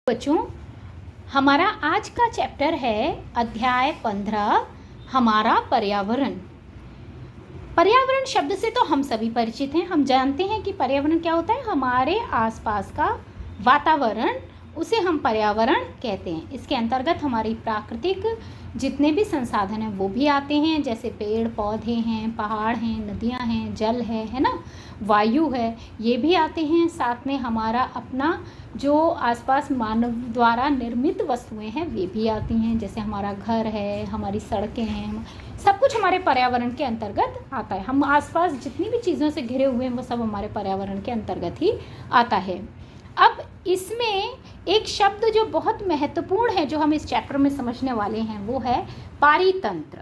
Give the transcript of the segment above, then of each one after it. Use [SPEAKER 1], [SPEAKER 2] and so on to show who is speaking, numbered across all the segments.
[SPEAKER 1] बच्चों, हमारा आज का चैप्टर है अध्याय 15 हमारा पर्यावरण। पर्यावरण शब्द से तो हम सभी परिचित हैं। हम जानते हैं कि पर्यावरण क्या होता है। हमारे आसपास का वातावरण, उसे हम पर्यावरण कहते हैं। इसके अंतर्गत हमारी प्राकृतिक जितने भी संसाधन हैं वो भी आते हैं, जैसे पेड़ पौधे हैं, पहाड़ हैं, नदियां हैं, जल है ना, वायु है, ये भी आते हैं। साथ में हमारा अपना जो आसपास मानव द्वारा निर्मित वस्तुएं हैं वे भी आती हैं, जैसे हमारा घर है, हमारी सड़कें हैं, सब कुछ हमारे पर्यावरण के अंतर्गत आता है। हम आसपास जितनी भी चीज़ों से घिरे हुए हैं वो सब हमारे पर्यावरण के अंतर्गत ही आता है। अब इसमें एक शब्द जो बहुत महत्वपूर्ण है, जो हम इस चैप्टर में समझने वाले हैं, वो है पारितंत्र।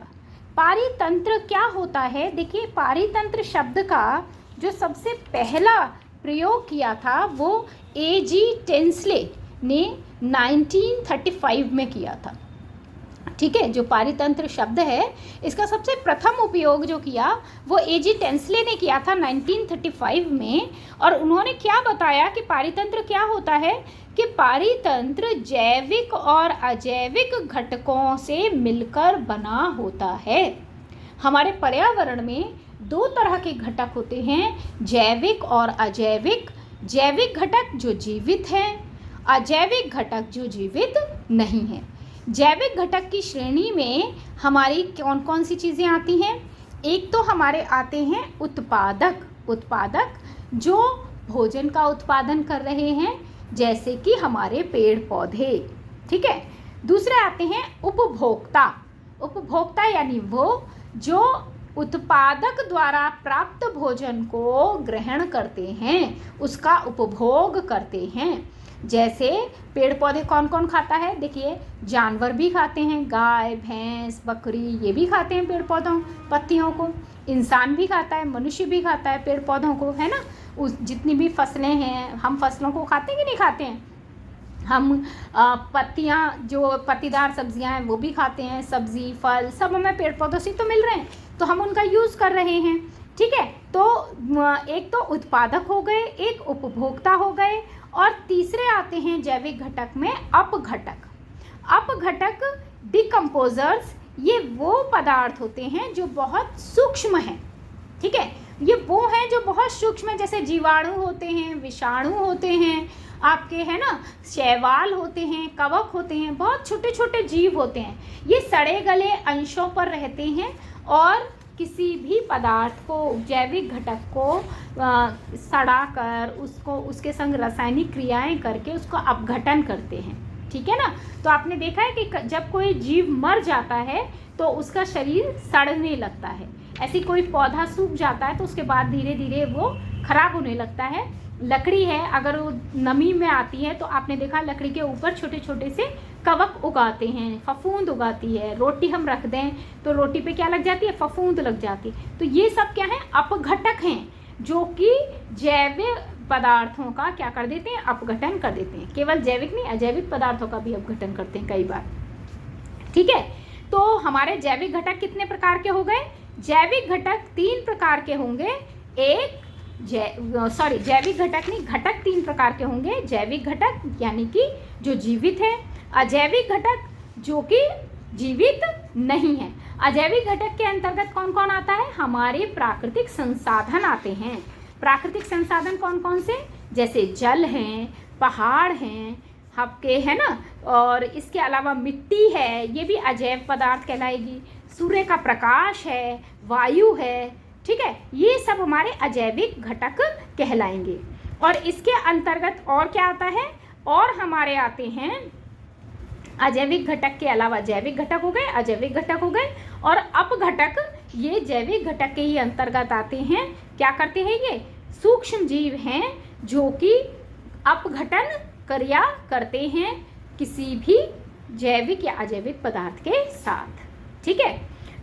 [SPEAKER 1] पारितंत्र क्या होता है? देखिए, पारितंत्र शब्द का जो सबसे पहला प्रयोग किया था वो A.G. टेंसले ने 1935 में किया था। ठीक है, जो पारितंत्र शब्द है इसका सबसे प्रथम उपयोग जो किया वो A.G. टेंसले ने किया था 1935 में। और उन्होंने क्या बताया कि पारितंत्र क्या होता है कि पारितंत्र जैविक और अजैविक घटकों से मिलकर बना होता है। हमारे पर्यावरण में दो तरह के घटक होते हैं, जैविक और अजैविक। जैविक घटक जो जीवित हैं, अजैविक घटक जो जीवित नहीं हैं। जैविक घटक की श्रेणी में हमारी कौन कौन सी चीज़ें आती हैं? एक तो हमारे आते हैं उत्पादक जो भोजन का उत्पादन कर रहे हैं, जैसे कि हमारे पेड़ पौधे। ठीक है। दूसरे आते हैं उपभोक्ता यानी वो जो उत्पादक द्वारा प्राप्त भोजन को ग्रहण करते हैं, उसका उपभोग करते हैं। जैसे पेड़ पौधे कौन कौन खाता है? देखिए, जानवर भी खाते हैं, गाय भैंस बकरी, ये भी खाते हैं पेड़ पौधों पत्तियों को। इंसान भी खाता है, मनुष्य भी खाता है पेड़ पौधों को, है ना। उस जितनी भी फसलें हैं, हम फसलों को खाते हैं कि नहीं खाते हैं? हम पत्तियाँ, जो पत्तीदार सब्जियां हैं वो भी खाते हैं। सब्जी फल सब हमें पेड़ पौधों से तो मिल रहे हैं, तो हम उनका यूज़ कर रहे हैं। ठीक है, तो एक तो उत्पादक हो गए, एक उपभोक्ता हो गए, और तीसरे आते हैं जैविक घटक में अपघटक डिकम्पोजर्स। ये वो पदार्थ होते हैं जो बहुत सूक्ष्म हैं। ठीक है, ये वो हैं जो बहुत सूक्ष्म हैं, जैसे जीवाणु होते हैं, विषाणु होते हैं आपके, है ना, शैवाल होते हैं, कवक होते हैं, बहुत छोटे छोटे जीव होते हैं। ये सड़े गले अंशों पर रहते हैं और किसी भी पदार्थ को, जैविक घटक को सड़ा कर उसको उसके संग रासायनिक क्रियाएं करके उसको अपघटन करते हैं। ठीक है ना। तो आपने देखा है कि जब कोई जीव मर जाता है तो उसका शरीर सड़ने लगता है। ऐसी कोई पौधा सूख जाता है तो उसके बाद धीरे धीरे वो खराब होने लगता है। लकड़ी है, अगर वो नमी में आती है तो आपने देखा लकड़ी के ऊपर छोटे छोटे से कवक उगाते हैं, फफूंद उगाती है। रोटी हम रख दें तो रोटी पे क्या लग जाती है? फफूंद लग जाती है। तो ये सब क्या है? अपघटक हैं, जो कि जैविक पदार्थों का क्या कर देते हैं? अपघटन कर देते हैं। केवल जैविक नहीं, अजैविक पदार्थों का भी अपघटन करते हैं कई बार। ठीक है, तो हमारे जैविक घटक कितने प्रकार के हो गए? जैविक घटक 3 प्रकार के होंगे। जैविक घटक नहीं, घटक 3 प्रकार के होंगे। जैविक घटक यानी कि जो जीवित है, अजैविक घटक जो कि जीवित नहीं है। अजैविक घटक के अंतर्गत कौन कौन आता है? हमारे प्राकृतिक संसाधन आते हैं। प्राकृतिक संसाधन कौन कौन से? जैसे जल हैं, पहाड़ हैं आपके, है ना, और इसके अलावा मिट्टी है, ये भी अजैव पदार्थ कहलाएगी। सूर्य का प्रकाश है, वायु है। ठीक है, ये सब हमारे अजैविक घटक कहलाएंगे। और इसके अंतर्गत और क्या आता है? और हमारे आते हैं अजैविक घटक के अलावा जैविक घटक हो गए, अजैविक घटक हो गए, और अपघटक। ये जैविक घटक के ही अंतर्गत आते हैं। क्या करते हैं? ये सूक्ष्म जीव हैं जो कि अपघटन क्रिया करते हैं किसी भी जैविक या अजैविक पदार्थ के साथ। ठीक है,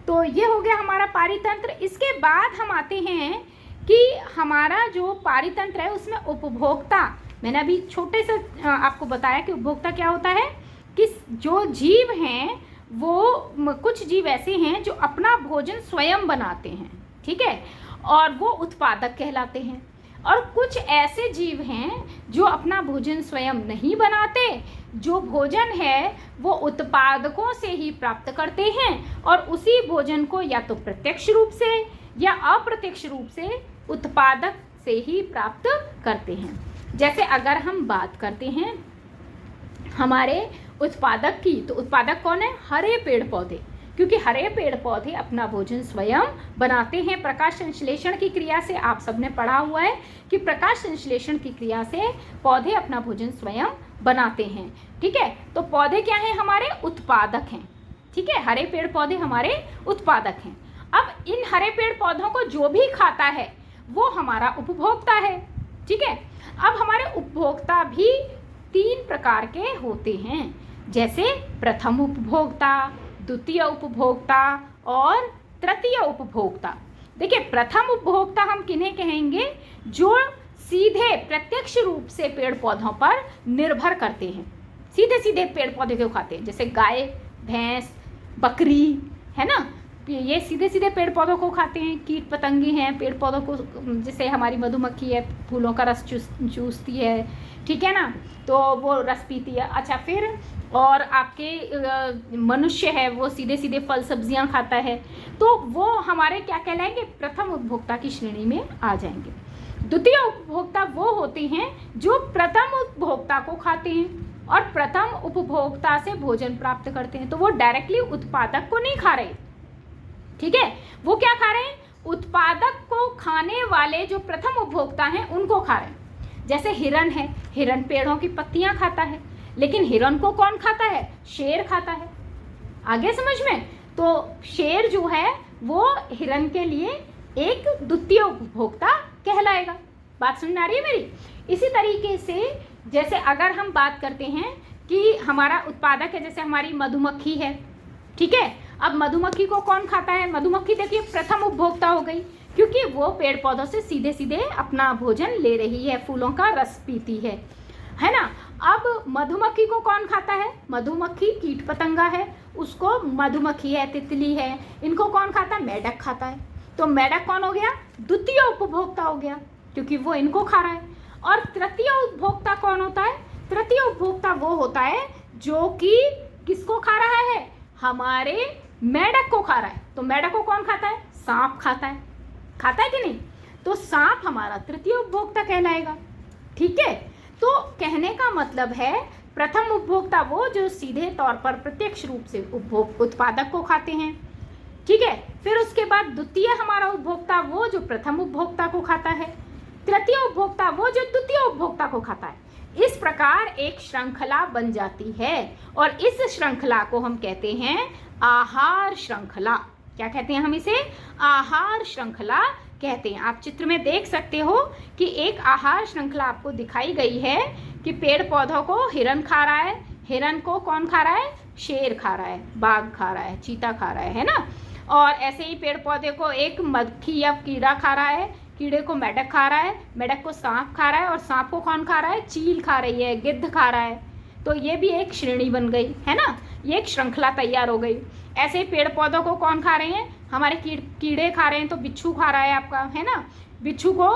[SPEAKER 1] तो ये हो गया हमारा पारितंत्र। इसके बाद हम आते हैं कि हमारा जो पारितंत्र है उसमें उपभोक्ता। मैंने अभी छोटे से आपको बताया कि उपभोक्ता क्या होता है, कि जो जीव हैं वो कुछ जीव ऐसे हैं जो अपना भोजन स्वयं बनाते हैं। ठीक है, और वो उत्पादक कहलाते हैं। और कुछ ऐसे जीव हैं जो अपना भोजन स्वयं नहीं बनाते, जो भोजन है वो उत्पादकों से ही प्राप्त करते हैं और उसी भोजन को या तो प्रत्यक्ष रूप से या अप्रत्यक्ष रूप से उत्पादक से ही प्राप्त करते हैं। जैसे अगर हम बात करते हैं हमारे उत्पादक की, तो उत्पादक कौन है? हरे पेड़ पौधे, क्योंकि हरे पेड़ पौधे अपना भोजन स्वयं बनाते हैं। प्रकाश संश्लेषण की क्रिया से, आप सबने पढ़ा हुआ है कि प्रकाश संश्लेषण की क्रिया से पौधे अपना भोजन स्वयं बनाते हैं। ठीक है, तो पौधे क्या हैं? हमारे उत्पादक हैं। ठीक है, हरे पेड़ पौधे हमारे उत्पादक हैं। अब इन हरे पेड़ पौधों को जो भी खाता है वो हमारा उपभोक्ता है। ठीक है, अब हमारे उपभोक्ता भी 3 प्रकार के होते हैं, जैसे प्रथम उपभोक्ता, द्वितीय उपभोक्ता और तृतीय उपभोक्ता। देखिए, प्रथम उपभोक्ता हम किन्हें कहेंगे? जो सीधे प्रत्यक्ष रूप से पेड़ पौधों पर निर्भर करते हैं, सीधे सीधे पेड़ पौधे को खाते हैं, जैसे गाय, भैंस, बकरी, है ना, ये सीधे सीधे पेड़ पौधों को खाते हैं। कीट पतंगे हैं पेड़ पौधों को, जैसे हमारी मधुमक्खी है फूलों का रस चूसती है, ठीक है ना, तो वो रस पीती है। अच्छा, फिर और आपके मनुष्य है वो सीधे सीधे फल सब्जियां खाता है, तो वो हमारे क्या कहलाएंगे? प्रथम उपभोक्ता की श्रेणी में आ जाएंगे। द्वितीय उपभोक्ता वो होते हैं जो प्रथम उपभोक्ता को खाते हैं और प्रथम उपभोक्ता से भोजन प्राप्त करते हैं, तो वो डायरेक्टली उत्पादक को नहीं खा रहे। ठीक है, वो क्या खा रहे हैं? उत्पादक को खाने वाले जो प्रथम उपभोक्ता हैं उनको खा रहे हैं। जैसे हिरन है, हिरन पेड़ों की पत्तियां खाता है, लेकिन हिरन को कौन खाता है? शेर खाता है। आगे समझ में? तो शेर जो है वो हिरन के लिए एक द्वितीय उपभोक्ता कहलाएगा। बात समझ में आ रही है मेरी? इसी तरीके से जैसे अगर हम बात करते हैं कि हमारा उत्पादक है, जैसे हमारी मधुमक्खी है, ठीक है, अब मधुमक्खी को कौन खाता है? मधुमक्खी देखिए प्रथम उपभोक्ता हो गई, क्योंकि वो पेड़ पौधों से सीधे सीधे अपना भोजन ले रही है, फूलों का रस पीती है ना। अब मधुमक्खी को कौन खाता है? मधुमक्खी कीट पतंगा है, उसको मधुमक्खी है, तितली है, इनको कौन खाता है? मेढक खाता है। तो मेढक कौन हो गया? द्वितीय उपभोक्ता हो गया, क्योंकि वो इनको खा रहा है। और तृतीय उपभोक्ता कौन होता है? तृतीय उपभोक्ता वो होता है जो कि किसको खा रहा है? हमारे मेढक को खा रहा है। तो मेढक को कौन खाता है? सांप खाता है। खाता है कि नहीं? तो सांप हमारा तृतीय उपभोक्ता कहलाएगा। ठीक है, तो कहने का मतलब है प्रथम उपभोक्ता वो जो सीधे तौर पर प्रत्यक्ष रूप से उत्पादक को खाते हैं। ठीक है, फिर उसके बाद द्वितीय हमारा उपभोक्ता वो जो प्रथम उपभोक्ता को खाता है, तृतीय उपभोक्ता वो जो द्वितीय उपभोक्ता को खाता है। इस प्रकार एक श्रृंखला बन जाती है और इस श्रृंखला को हम कहते हैं आहार श्रृंखला। क्या कहते हैं हम इसे? आहार श्रृंखला कहते हैं। आप चित्र में देख सकते हो कि एक आहार श्रृंखला आपको दिखाई गई है कि पेड़ पौधों को हिरन खा रहा है, हिरन को कौन खा रहा है? शेर खा रहा है, बाघ खा रहा है, चीता खा रहा है ना। और ऐसे ही पेड़ पौधे को एक मक्खी या कीड़ा खा रहा है, कीड़े को मेढक खा रहा है, मेढक को सांप खा रहा है और सांप को कौन खा रहा है? चील खा रही है, गिद्ध खा रहा है। तो ये भी एक श्रेणी बन गई है ना, ये एक श्रृंखला तैयार हो गई। ऐसे ही पेड़ पौधों को कौन खा रहे हैं? हमारे कीड़े खा रहे हैं, तो बिच्छू खा रहा है आपका, है ना, बिच्छू को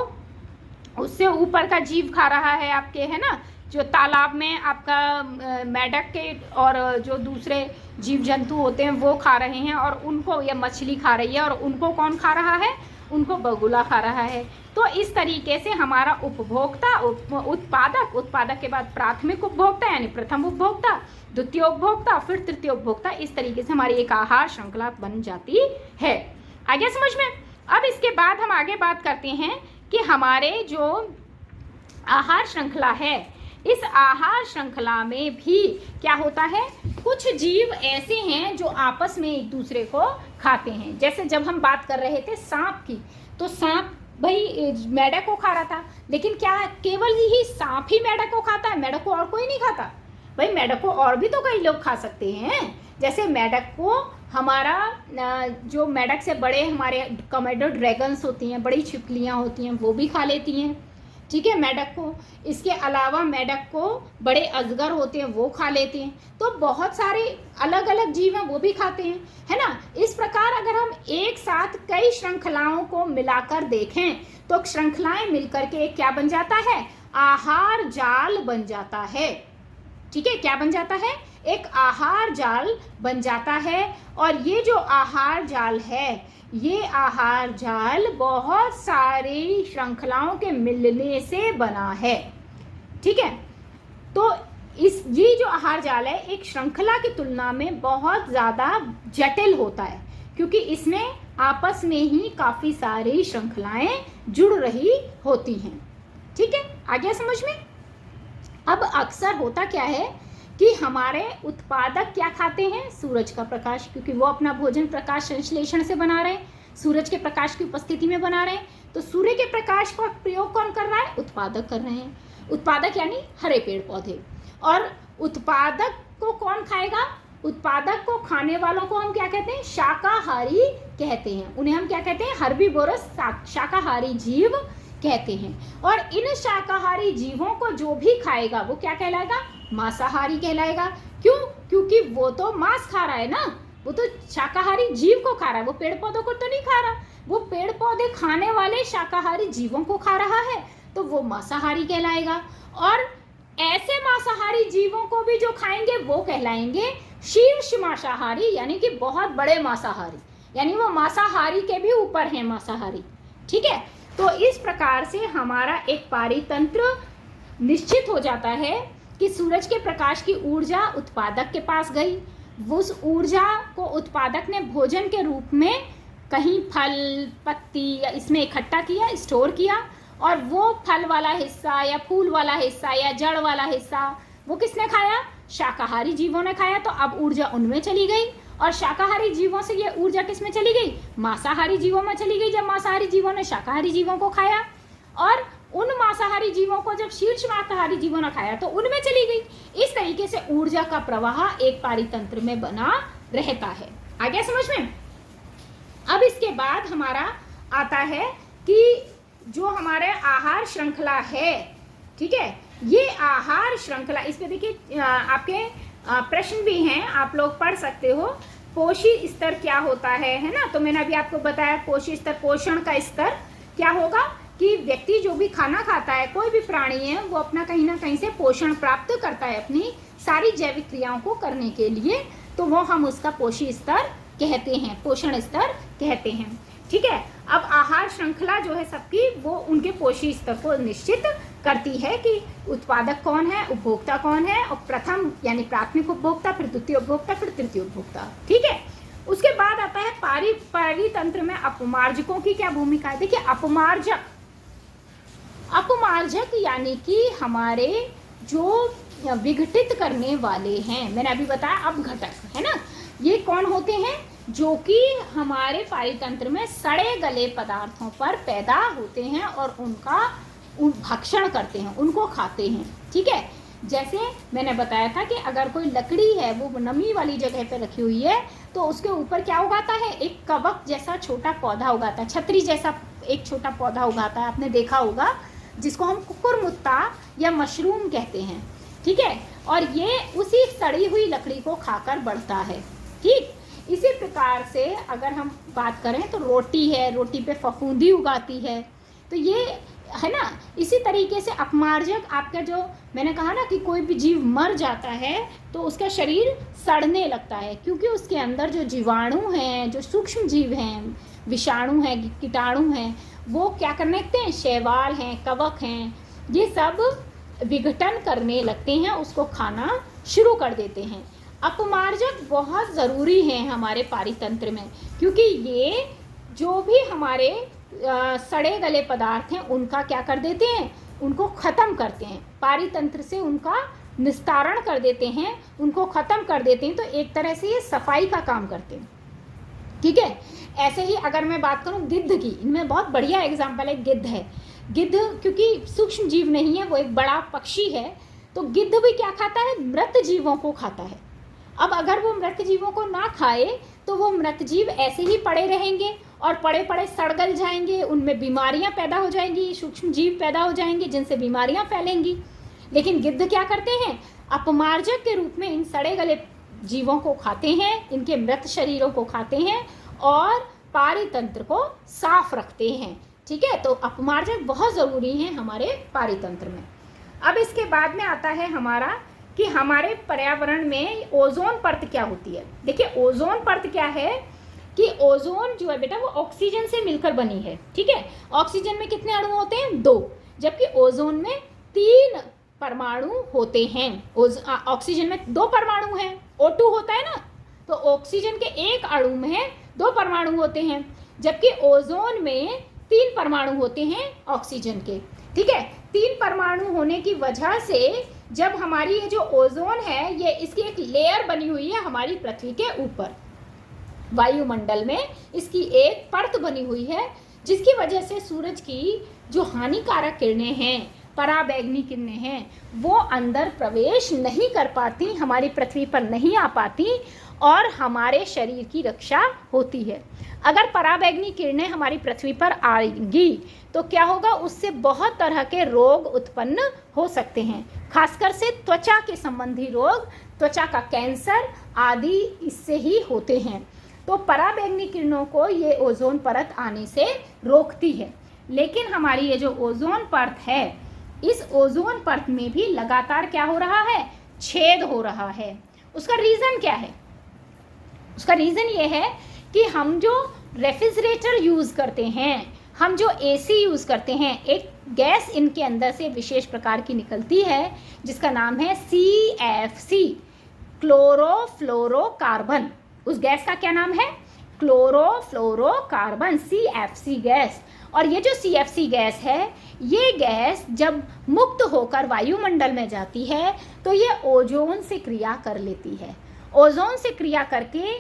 [SPEAKER 1] उससे ऊपर का जीव खा रहा है आपके, है ना, जो तालाब में आपका मेढक के और जो दूसरे जीव जंतु होते हैं वो खा रहे हैं, और उनको ये मछली खा रही है, और उनको कौन खा रहा है? उनको बगुला खा रहा है। तो इस तरीके से हमारा उपभोक्ता, उत्पादक के बाद प्राथमिक उपभोक्ता यानी प्रथम उपभोक्ता, द्वितीय उपभोक्ता, फिर तृतीय उपभोक्ता, इस तरीके से हमारी एक आहार श्रृंखला बन जाती है। आगे समझ में? अब इसके बाद हम आगे बात करते हैं कि हमारे जो आहार श्रृंखला है, इस आहार श्रृंखला में भी क्या होता है? कुछ जीव ऐसे हैं जो आपस में एक दूसरे को खाते हैं। जैसे जब हम बात कर रहे थे सांप की, तो सांप भाई मेढक को खा रहा था, लेकिन क्या केवल ही सांप ही मेढक को खाता है? मेढक को और कोई नहीं खाता भाई, मेढक को और भी तो कई लोग खा सकते हैं। जैसे मेढक को हमारा जो मेढक से बड़े हमारे कॉमेडो ड्रैगन्स होती हैं, बड़ी छिपकलियाँ होती हैं, वो भी खा लेती हैं। ठीक है, मेढक को। इसके अलावा मेढक को बड़े अजगर होते हैं वो खा लेते हैं। तो बहुत सारे अलग अलग जीव हैं वो भी खाते हैं, है ना। इस प्रकार अगर हम एक साथ कई श्रृंखलाओं को मिलाकर देखें तो श्रृंखलाएं मिलकर के एक क्या बन जाता है, आहार जाल बन जाता है। ठीक है, क्या बन जाता है, एक आहार जाल बन जाता है। और ये जो आहार जाल है, ये आहार जाल बहुत सारी श्रृंखलाओं के मिलने से बना है। ठीक है, तो ये जो आहार जाल है एक श्रृंखला की तुलना में बहुत ज़्यादा जटिल होता है, क्योंकि इसमें आपस में ही काफ़ी सारी श्रृंखलाएं जुड़ रही होती हैं। ठीक है, आ गया समझ में। अब अक्सर होता क्या है कि हमारे उत्पादक क्या खाते हैं, सूरज का प्रकाश, क्योंकि वो अपना भोजन प्रकाश संश्लेषण से बना रहे हैं, सूरज के प्रकाश की उपस्थिति में बना रहे हैं। तो सूर्य के प्रकाश का प्रयोग कौन कर रहा है, उत्पादक कर रहे हैं। उत्पादक यानी हरे पेड़ पौधे। और उत्पादक को कौन खाएगा, उत्पादक को खाने वालों को हम क्या कहते हैं, शाकाहारी कहते हैं। उन्हें हम क्या कहते हैं, हर्बीवोरस शाकाहारी जीव कहते हैं। और इन शाकाहारी जीवों को जो भी खाएगा वो क्या कहलाएगा, मांसाहारी कहलाएगा। क्यों, क्योंकि वो तो मांस खा रहा है ना, वो तो शाकाहारी जीव को खा रहा है, वो पेड़ पौधों को तो नहीं खा रहा। वो पेड़ पौधे खाने वाले शाकाहारी जीवों को खा रहा है, तो वो मांसाहारी कहलाएगा। और ऐसे मांसाहारी जीवों को भी जो खाएंगे वो कहलाएंगे शीर्ष मांसाहारी, यानी कि बहुत बड़े मांसाहारी, यानी वो मांसाहारी के भी ऊपर हैं मांसाहारी। ठीक है, तो इस प्रकार से हमारा एक पारितंत्र निश्चित हो जाता है कि सूरज के प्रकाश की ऊर्जा उत्पादक के पास गई, उस ऊर्जा को उत्पादक ने भोजन के रूप में कहीं फल पत्ती या इसमें इकट्ठा किया, स्टोर किया, और वो फल वाला हिस्सा या फूल वाला हिस्सा या जड़ वाला हिस्सा वो किसने खाया, शाकाहारी जीवों ने खाया। तो अब ऊर्जा उनमें चली गई, और शाकाहारी जीवों से ये ऊर्जा किस में चली गई, मांसाहारी जीवों में चली गई, जब मांसाहारी जीवों ने शाकाहारी जीवों को खाया। और उन मांसाहारी जीवों को जब शीर्ष मांसाहारी जीवों ने खाया तो उनमें चली गई। इस तरीके से ऊर्जा का प्रवाह एक पारितंत्र में बना रहता है। आ गया समझ में। अब इसके बाद हमारा आता है कि जो हमारे आहार श्रृंखला है, ठीक है, ये आहार श्रृंखला, इस पे देखिए आपके प्रश्न भी हैं, आप लोग पढ़ सकते हो। पोषी स्तर क्या होता है ना, तो मैंने अभी आपको बताया पोषी स्तर, पोषण का स्तर क्या होगा कि व्यक्ति जो भी खाना खाता है, कोई भी प्राणी है, वो अपना कहीं ना कहीं से पोषण प्राप्त करता है अपनी सारी जैविक क्रियाओं को करने के लिए, तो वो हम उसका पोषी स्तर कहते हैं, पोषण स्तर कहते हैं। ठीक है, अब आहार श्रृंखला जो है सबकी, वो उनके पोषी स्तर को निश्चित करती है कि उत्पादक कौन है, उपभोक्ता कौन है, और प्रथम यानी प्राथमिक उपभोक्ता, फिर द्वितीय उपभोक्ता, फिर तृतीय उपभोक्ता। ठीक है, उसके बाद आता है पारितंत्र में अपमार्जकों की क्या भूमिका है। देखिए अपमार्जक यानी कि हमारे जो विघटित करने वाले हैं, मैंने अभी बताया अपघटक है ना, ये कौन होते हैं, जो कि हमारे पारितंत्र में सड़े गले पदार्थों पर पैदा होते हैं और उनका भक्षण करते हैं, उनको खाते हैं। ठीक है, जैसे मैंने बताया था कि अगर कोई लकड़ी है वो नमी वाली जगह पे रखी हुई है, तो उसके ऊपर क्या उगाता है, एक कवक जैसा छोटा पौधा उगाता है, छतरी जैसा एक छोटा पौधा उगाता है, आपने देखा होगा, जिसको हम कुकुरमुत्ता या मशरूम कहते हैं। ठीक है, और ये उसी सड़ी हुई लकड़ी को खाकर बढ़ता है। ठीक, इसी प्रकार से अगर हम बात करें तो रोटी है, रोटी पे फफूंदी उगाती है, तो ये है ना। इसी तरीके से अपमार्जक, आपका जो मैंने कहा ना कि कोई भी जीव मर जाता है तो उसका शरीर सड़ने लगता है, क्योंकि उसके अंदर जो जीवाणु हैं, जो सूक्ष्म जीव हैं, विषाणु हैं, कीटाणु हैं, वो क्या करने लगते हैं, शैवाल हैं, कवक हैं, ये सब विघटन करने लगते हैं, उसको खाना शुरू कर देते हैं। अपमार्जक बहुत ज़रूरी हैं हमारे पारितंत्र में, क्योंकि ये जो भी हमारे सड़े गले पदार्थ हैं उनका क्या कर देते हैं, उनको ख़त्म करते हैं, पारितंत्र से उनका निस्तारण कर देते हैं, उनको ख़त्म कर देते हैं। तो एक तरह से ये सफाई का काम करते हैं। ठीक है, ऐसे ही अगर मैं बात करूं गिद्ध की, इनमें बहुत बढ़िया एग्जाम्पल है, गिद्ध है। गिद्ध क्योंकि सूक्ष्म जीव नहीं है, वो एक बड़ा पक्षी है, तो गिद्ध भी क्या खाता है, मृत जीवों को खाता है। अब अगर वो मृत जीवों को ना खाए तो वो मृत जीव ऐसे ही पड़े रहेंगे और पड़े पड़े सड़ गल जाएंगे, उनमें बीमारियां पैदा हो जाएंगी, सूक्ष्म जीव पैदा हो जाएंगे जिनसे बीमारियां फैलेंगी। लेकिन गिद्ध क्या करते हैं, अपमार्जक के रूप में इन सड़े गले जीवों को खाते हैं, इनके मृत शरीरों को खाते हैं और पारितंत्र को साफ रखते हैं। ठीक है, तो अपमार्जक बहुत ज़रूरी हैं हमारे पारितंत्र में। अब इसके बाद में आता है हमारा कि हमारे पर्यावरण में ओजोन परत क्या होती है। देखिए ओजोन परत क्या है कि ओजोन जो है बेटा वो ऑक्सीजन से मिलकर बनी है। ठीक है, ऑक्सीजन में कितने अणु होते हैं? 2, जबकि ओजोन में 3 परमाणु होते हैं। ऑक्सीजन में 2 परमाणु हैं, O2 होता है ना, तो ऑक्सीजन के एक अणु में 2 परमाणु होते हैं, जबकि ओजोन में 3 परमाणु होते हैं ऑक्सीजन के। ठीक है, 3 परमाणु होने की वजह से जब हमारी ये जो ओजोन है ये इसकी एक लेयर बनी हुई है हमारी पृथ्वी के ऊपर, वायुमंडल में इसकी एक परत बनी हुई है, जिसकी वजह से सूरज की जो हानिकारक किरणें हैं, पराबैंगनी किरणें हैं, वो अंदर प्रवेश नहीं कर पाती, हमारी पृथ्वी पर नहीं आ पाती और हमारे शरीर की रक्षा होती है। अगर पराबैंगनी किरणें हमारी पृथ्वी पर आएंगी तो क्या होगा, उससे बहुत तरह के रोग उत्पन्न हो सकते हैं, खासकर से त्वचा के संबंधी रोग, त्वचा का कैंसर आदि इससे ही होते हैं। तो पराबैंगनी किरणों को ये ओजोन परत आने से रोकती है। लेकिन हमारी ये जो ओजोन परत है, इस ओजोन परत में भी लगातार क्या हो रहा है, छेद हो रहा है। उसका रीज़न क्या है? उसका रीज़न ये है कि हम जो रेफ्रिजरेटर यूज़ करते हैं, हम जो एसी यूज़ करते हैं, एक गैस इनके अंदर से विशेष प्रकार की निकलती है जिसका नाम है CFC, क्लोरोफ्लोरोकार्बन। उस गैस का क्या नाम है? Chlorofluorocarbon, CFC gas. और ये जो CFC गैस है, ये गैस जब मुक्त होकर वायुमंडल में जाती है तो ये ओजोन से क्रिया कर लेती है। ओजोन से क्रिया करके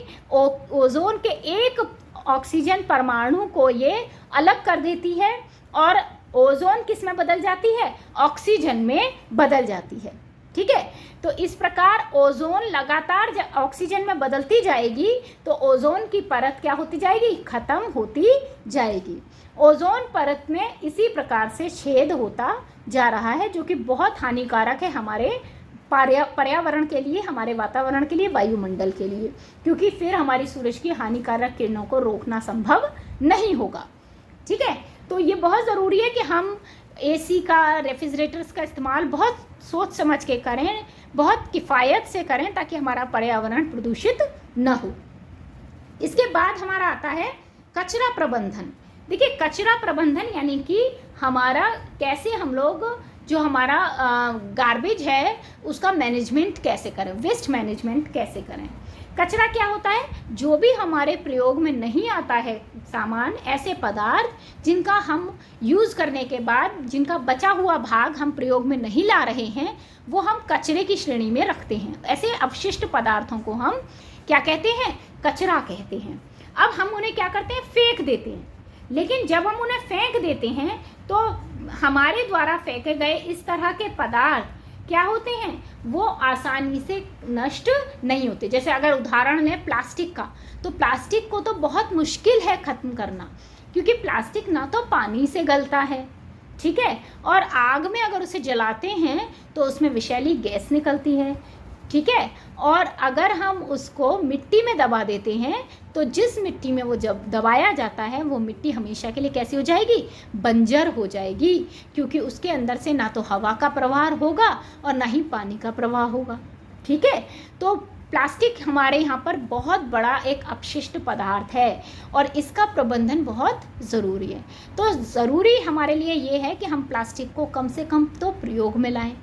[SPEAKER 1] ओजोन के एक ऑक्सीजन परमाणु को ये अलग कर देती है और ओजोन किस में बदल जाती है? ऑक्सीजन में बदल जाती है। ठीक है, तो इस प्रकार ओजोन लगातार जब ऑक्सीजन में बदलती जाएगी तो ओजोन की परत क्या होती जाएगी? खत्म होती जाएगी। ओजोन परत में इसी प्रकार से छेद होता जा रहा है, जो कि बहुत हानिकारक है हमारे पर्यावरण के लिए, हमारे वातावरण के लिए, वायुमंडल के लिए, क्योंकि फिर हमारी सूरज की हानिकारक किरणों को रोकना संभव नहीं होगा। ठीक है, तो ये बहुत ज़रूरी है कि हम एसी का, रेफ्रिजरेटर्स का इस्तेमाल बहुत सोच समझ के करें, बहुत किफ़ायत से करें, ताकि हमारा पर्यावरण प्रदूषित न हो। इसके बाद हमारा आता है कचरा प्रबंधन। देखिए कचरा प्रबंधन यानी कि हमारा कैसे हम लोग जो हमारा गार्बेज है उसका मैनेजमेंट कैसे करें, वेस्ट मैनेजमेंट कैसे करें। कचरा क्या होता है? जो भी हमारे प्रयोग में नहीं आता है सामान, ऐसे पदार्थ जिनका हम यूज़ करने के बाद जिनका बचा हुआ भाग हम प्रयोग में नहीं ला रहे हैं, वो हम कचरे की श्रेणी में रखते हैं। ऐसे अपशिष्ट पदार्थों को हम क्या कहते हैं? कचरा कहते हैं। अब हम उन्हें क्या करते हैं? फेंक देते हैं। लेकिन जब हम उन्हें फेंक देते हैं तो हमारे द्वारा फेंके गए इस तरह के पदार्थ क्या होते हैं? वो आसानी से नष्ट नहीं होते। जैसे अगर उदाहरण लें प्लास्टिक का, तो प्लास्टिक को तो बहुत मुश्किल है ख़त्म करना, क्योंकि प्लास्टिक ना तो पानी से गलता है, ठीक है, और आग में अगर उसे जलाते हैं तो उसमें विषैली गैस निकलती है, ठीक है। और अगर हम उसको मिट्टी में दबा देते हैं तो जिस मिट्टी में वो जब दबाया जाता है वो मिट्टी हमेशा के लिए कैसी हो जाएगी? बंजर हो जाएगी, क्योंकि उसके अंदर से ना तो हवा का प्रवाह होगा और ना ही पानी का प्रवाह होगा, ठीक है। तो प्लास्टिक हमारे यहाँ पर बहुत बड़ा एक अपशिष्ट पदार्थ है और इसका प्रबंधन बहुत ज़रूरी है। तो ज़रूरी हमारे लिए ये है कि हम प्लास्टिक को कम से कम तो प्रयोग में लाएं,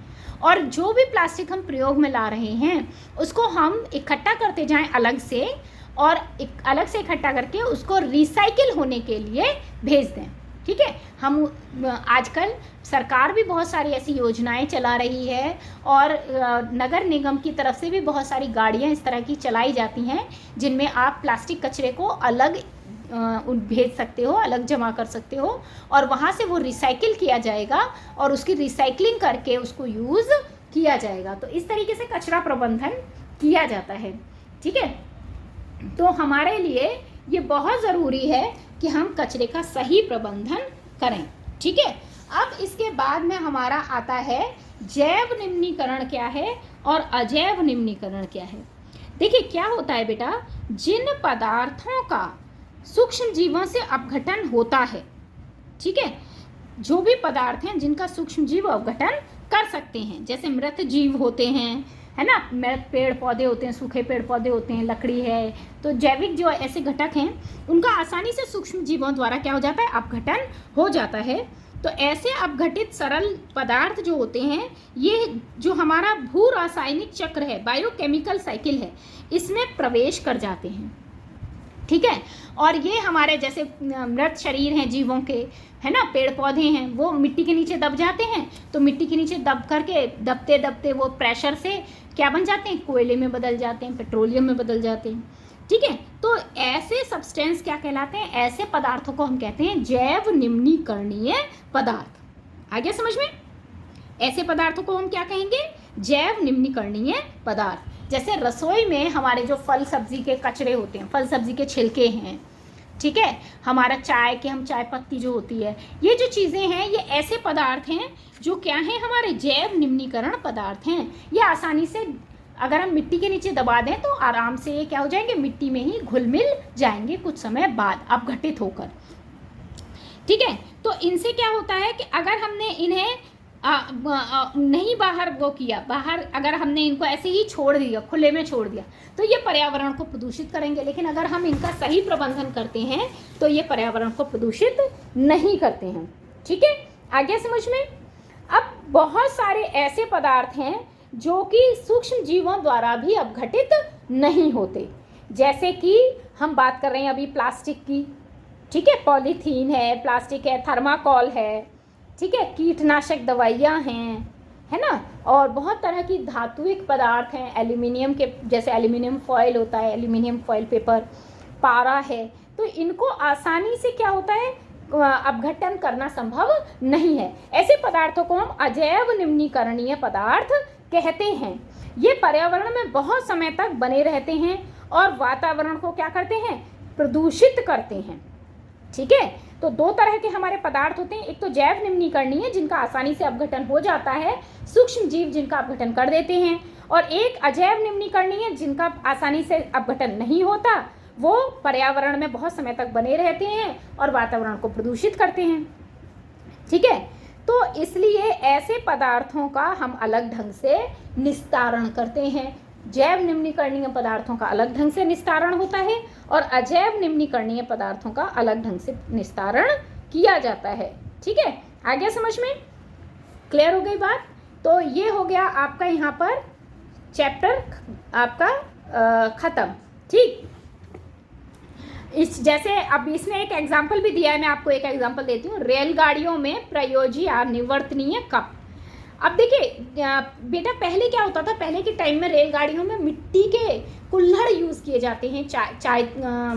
[SPEAKER 1] और जो भी प्लास्टिक हम प्रयोग में ला रहे हैं उसको हम इकट्ठा करते जाएं अलग से, और अलग से इकट्ठा करके उसको रिसाइकिल होने के लिए भेज दें, ठीक है। हम आजकल सरकार भी बहुत सारी ऐसी योजनाएं चला रही है और नगर निगम की तरफ से भी बहुत सारी गाड़ियां इस तरह की चलाई जाती हैं जिनमें आप प्लास्टिक कचरे को अलग भेज सकते हो, अलग जमा कर सकते हो और वहाँ से वो रिसाइकिल किया जाएगा और उसकी रिसाइकलिंग करके उसको यूज़ किया जाएगा। तो इस तरीके से कचरा प्रबंधन किया जाता है, ठीक है। तो हमारे लिए ये बहुत ज़रूरी है कि हम कचरे का सही प्रबंधन करें, ठीक है। अब इसके बाद में हमारा आता है जैव निम्नीकरण क्या है और अजैव निम्नीकरण क्या है। देखिए क्या होता है बेटा, जिन पदार्थों का सूक्ष्म जीवों से अपघटन होता है, ठीक है, जो भी पदार्थ हैं जिनका सूक्ष्म जीव अपघटन कर सकते हैं, जैसे मृत जीव होते हैं, है ना, मृत पेड़ पौधे होते हैं, सूखे पेड़ पौधे होते हैं, लकड़ी है, तो जैविक जो ऐसे घटक हैं उनका आसानी से सूक्ष्म जीवों द्वारा क्या हो जाता है, अपघटन हो जाता है। तो ऐसे अपघटित सरल पदार्थ जो होते हैं, ये जो हमारा भू रासायनिक चक्र है, बायोकेमिकल साइकिल है, इसमें प्रवेश कर जाते हैं। ठीक है, और ये हमारे जैसे मृत शरीर हैं जीवों के, है ना, पेड़ पौधे हैं, वो मिट्टी के नीचे दब जाते हैं, तो मिट्टी के नीचे दब करके दबते दबते वो प्रेशर से क्या बन जाते हैं, कोयले में बदल जाते हैं, पेट्रोलियम में बदल जाते हैं। ठीक है, तो ऐसे सब्सटेंस क्या कहलाते हैं, ऐसे पदार्थों को हम कहते हैं जैव निम्नीकरणीय पदार्थ। आ गया समझ में? ऐसे पदार्थों को हम क्या कहेंगे, जैव निम्नीकरणीय पदार्थ। जैसे रसोई में हमारे जो फल सब्जी के कचरे होते हैं, फल सब्जी के छिलके हैं, ठीक है, हमारा चाय के, हम चाय पत्ती जो होती है, ये जो चीज़ें हैं, ये ऐसे पदार्थ हैं जो क्या हैं, हमारे जैव निम्नीकरण पदार्थ हैं। ये आसानी से अगर हम मिट्टी के नीचे दबा दें तो आराम से ये क्या हो जाएंगे, मिट्टी में ही घुल मिल जाएंगे कुछ समय बाद अपघटित होकर। ठीक है, तो इनसे क्या होता है कि अगर हमने इन्हें नहीं बाहर वो किया, बाहर अगर हमने इनको ऐसे ही छोड़ दिया, खुले में छोड़ दिया, तो ये पर्यावरण को प्रदूषित करेंगे। लेकिन अगर हम इनका सही प्रबंधन करते हैं तो ये पर्यावरण को प्रदूषित नहीं करते हैं। ठीक है, आगे समझ में? अब बहुत सारे ऐसे पदार्थ हैं जो कि सूक्ष्म जीवों द्वारा भी अपघटित नहीं होते, जैसे कि हम बात कर रहे हैं अभी प्लास्टिक की। ठीक है, पॉलीथीन है, प्लास्टिक है, थर्माकोल है, ठीक है, कीटनाशक दवाइयाँ हैं, है ना, और बहुत तरह की धात्विक पदार्थ हैं, एल्यूमिनियम के, जैसे एल्यूमिनियम फॉयल होता है, एल्यूमिनियम फॉयल पेपर, पारा है, तो इनको आसानी से क्या होता है, अपघटन करना संभव नहीं है। ऐसे पदार्थों को हम अजैव निम्नीकरणीय पदार्थ कहते हैं। ये पर्यावरण में बहुत समय तक बने रहते हैं और वातावरण को क्या करते हैं, प्रदूषित करते हैं। ठीक है, तो दो तरह के हमारे पदार्थ होते हैं, एक तो जैव निम्नीकरणीय जिनका आसानी से अपघटन हो जाता है, सूक्ष्म जीव जिनका अपघटन कर देते हैं, और एक अजैव निम्नीकरणीय जिनका आसानी से अपघटन नहीं होता, वो पर्यावरण में बहुत समय तक बने रहते हैं और वातावरण को प्रदूषित करते हैं। ठीक है, तो इसलिए ऐसे पदार्थों का हम अलग ढंग से निस्तारण करते हैं। जैव निम्नीकरणीय पदार्थों का अलग ढंग से निस्तारण होता है और अजैव निम्नीकरणीय पदार्थों का अलग ढंग से निस्तारण किया जाता है। ठीक है, आ गया समझ में? क्लियर हो गई बात? तो ये हो गया आपका यहाँ पर चैप्टर आपका ख़त्म। ठीक, इस जैसे अब इसने एक एग्जाम्पल भी दिया है, मैं आपको एक एग्जाम्पल देती हूँ। रेलगाड़ियों में प्रयोज्य या निवर्तनीय कप। अब देखिए बेटा, पहले क्या होता था, पहले के टाइम में रेलगाड़ियों में मिट्टी के कुल्हड़ यूज़ किए जाते हैं, चाय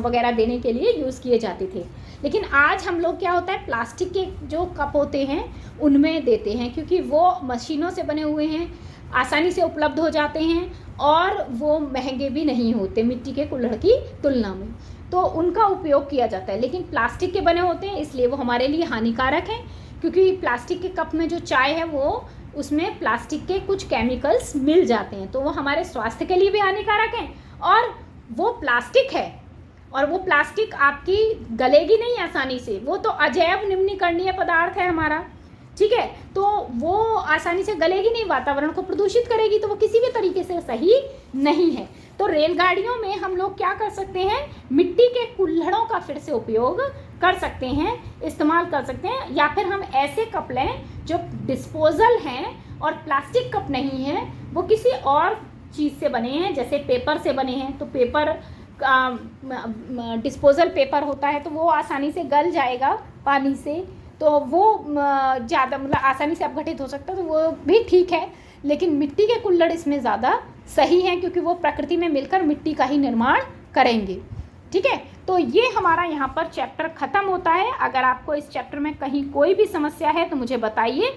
[SPEAKER 1] वगैरह देने के लिए यूज़ किए जाते थे। लेकिन आज हम लोग क्या होता है, प्लास्टिक के जो कप होते हैं उनमें देते हैं, क्योंकि वो मशीनों से बने हुए हैं, आसानी से उपलब्ध हो जाते हैं और वो महंगे भी नहीं होते मिट्टी के कुल्हड़ की तुलना में, तो उनका उपयोग किया जाता है। लेकिन प्लास्टिक के बने होते हैं, इसलिए वो हमारे लिए हानिकारक हैं, क्योंकि प्लास्टिक के कप में जो चाय है वो उसमें प्लास्टिक के कुछ केमिकल्स मिल जाते हैं, तो वो हमारे स्वास्थ्य के लिए भी हानिकारक हैं। और वो प्लास्टिक है, और वो प्लास्टिक आपकी गलेगी नहीं आसानी से, वो तो अजैव निम्नीकरणीय पदार्थ है हमारा। ठीक है, तो वो आसानी से गलेगी नहीं, वातावरण को प्रदूषित करेगी, तो वो किसी भी तरीके से सही नहीं है। तो रेलगाड़ियों में हम लोग क्या कर सकते हैं, मिट्टी के कुल्हड़ों का फिर से उपयोग कर सकते हैं, इस्तेमाल कर सकते हैं, या फिर हम ऐसे कप लें जो डिस्पोजल हैं और प्लास्टिक कप नहीं है, वो किसी और चीज़ से बने हैं, जैसे पेपर से बने हैं। तो पेपर डिस्पोजल पेपर होता है, तो वो आसानी से गल जाएगा पानी से, तो वो ज़्यादा मतलब आसानी से अपघटित हो सकता है, तो वो भी ठीक है। लेकिन मिट्टी के कुल्हड़ इसमें ज़्यादा सही हैं, क्योंकि वो प्रकृति में मिलकर मिट्टी का ही निर्माण करेंगे। ठीक है, तो ये हमारा यहाँ पर चैप्टर ख़त्म होता है। अगर आपको इस चैप्टर में कहीं कोई भी समस्या है तो मुझे बताइए,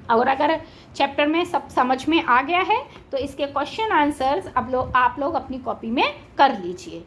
[SPEAKER 1] और अगर चैप्टर में सब समझ में आ गया है तो इसके क्वेश्चन आंसर्स आप लोग अपनी कॉपी में कर लीजिए।